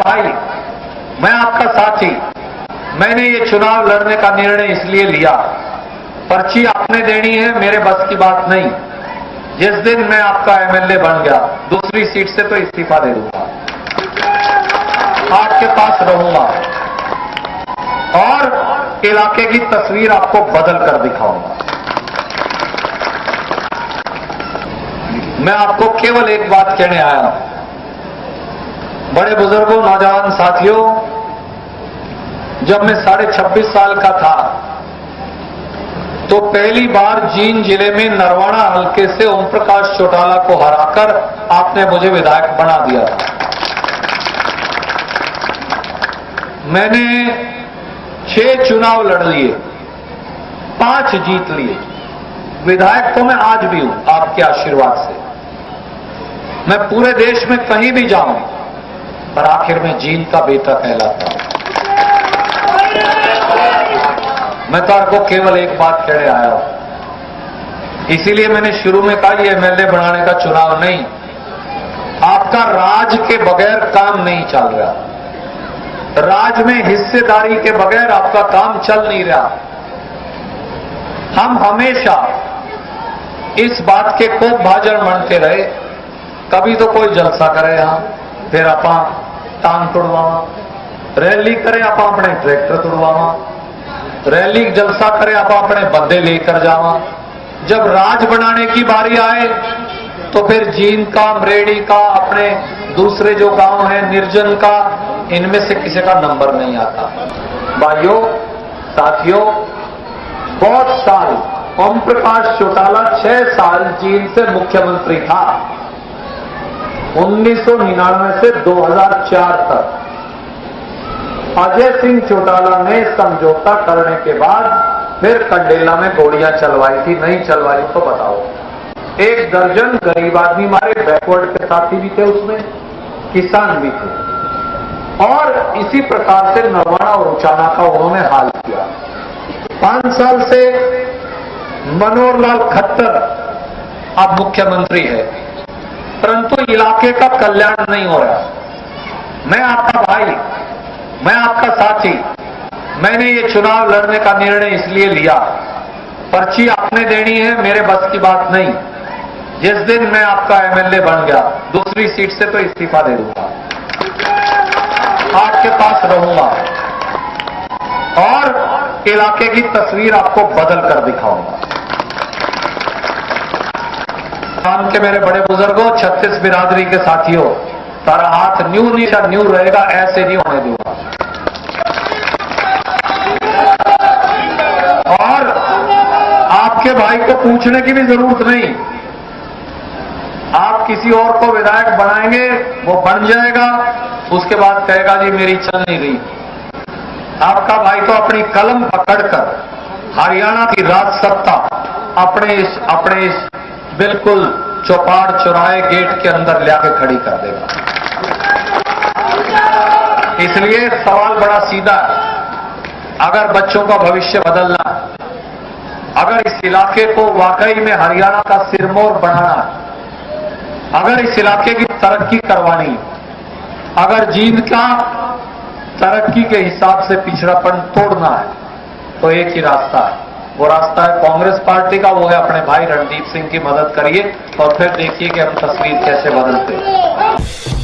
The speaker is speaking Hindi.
भाई, मैं आपका साथी। मैंने ये चुनाव लड़ने का निर्णय इसलिए लिया, पर्ची आपने देनी है, मेरे बस की बात नहीं। जिस दिन मैं आपका एमएलए बन गया, दूसरी सीट से तो इस्तीफा दे दूंगा, आपके पास रहूंगा और इलाके की तस्वीर आपको बदल कर दिखाऊंगा। मैं आपको केवल एक बात कहने आया हूं, बड़े बुजुर्गों, नौजवान साथियों, जब मैं 26.5 साल का था तो पहली बार जींद जिले में नरवाना हलके से ओम प्रकाश चौटाला को हराकर आपने मुझे विधायक बना दिया था। मैंने 6 चुनाव लड़ लिए, 5 जीत लिए। विधायक तो मैं आज भी हूं आपके आशीर्वाद से। मैं पूरे देश में कहीं भी जाऊं पर आखिर में जींद का बेटा कहलाता हूं। मैं तो आपको केवल एक बात कहने आया हूं, इसीलिए मैंने शुरू में कहा ये एमएलए बनाने का चुनाव नहीं। आपका राज के बगैर काम नहीं चल रहा, राज में हिस्सेदारी के बगैर आपका काम चल नहीं रहा। हम हमेशा इस बात के खूब भाजन बनते रहे, कभी तो कोई जलसा करे यहां, फिर आप टांग तुड़वावा, रैली करे आप अपने ट्रैक्टर तुड़वावा, रैली जलसा करे आप अपने बंदे लेकर जावा। जब राज बनाने की बारी आए तो फिर जींद का, मरेड़ी का, अपने दूसरे जो गांव हैं निर्जन का, इनमें से किसी का नंबर नहीं आता। भाइयों, साथियों, बहुत साल ओम प्रकाश चौटाला 6 साल जींद से मुख्यमंत्री था, 1999 से 2004 तक। अजय सिंह चौटाला ने समझौता करने के बाद फिर कंडेला में गोलियां चलवाई थी, नहीं चलवाई तो बताओ। 1 दर्जन गरीब आदमी मारे, बैकवर्ड के साथी भी थे उसमें, किसान भी थे, और इसी प्रकार से नरवाना और उचाना का उन्होंने हाल किया। 5 साल से मनोहर लाल खट्टर अब मुख्यमंत्री है, परंतु इलाके का कल्याण नहीं हो रहा। मैं आपका भाई, मैं आपका साथी। मैंने ये चुनाव लड़ने का निर्णय इसलिए लिया, पर्ची आपने देनी है, मेरे बस की बात नहीं। जिस दिन मैं आपका एमएलए बन गया, दूसरी सीट से तो इस्तीफा दे दूंगा, आपके पास रहूंगा और इलाके की तस्वीर आपको बदल कर दिखाऊंगा। काम के मेरे बड़े बुजुर्गों, 36 बिरादरी के साथियों, सारा हाथ न्यू रहेगा, ऐसे नहीं होने दूंगा। और आपके भाई को पूछने की भी जरूरत नहीं, आप किसी और को विधायक बनाएंगे, वो बन जाएगा, उसके बाद कहेगा जी मेरी चल नहीं रही। आपका भाई तो अपनी कलम पकड़कर हरियाणा की राज सत्ता अपने इस बिल्कुल चौपाड़ चौराहे गेट के अंदर लाके खड़ी कर देगा। इसलिए सवाल बड़ा सीधा है, अगर बच्चों का भविष्य बदलना, अगर इस इलाके को वाकई में हरियाणा का सिरमौर बनाना, अगर इस इलाके की तरक्की करवानी, अगर जींद का तरक्की के हिसाब से पिछड़ापन तोड़ना है, तो एक ही रास्ता है, वो रास्ता है कांग्रेस पार्टी का, वो है अपने भाई रणदीप सिंह की मदद करिए और फिर देखिए कि हम तस्वीर कैसे बदलते हैं।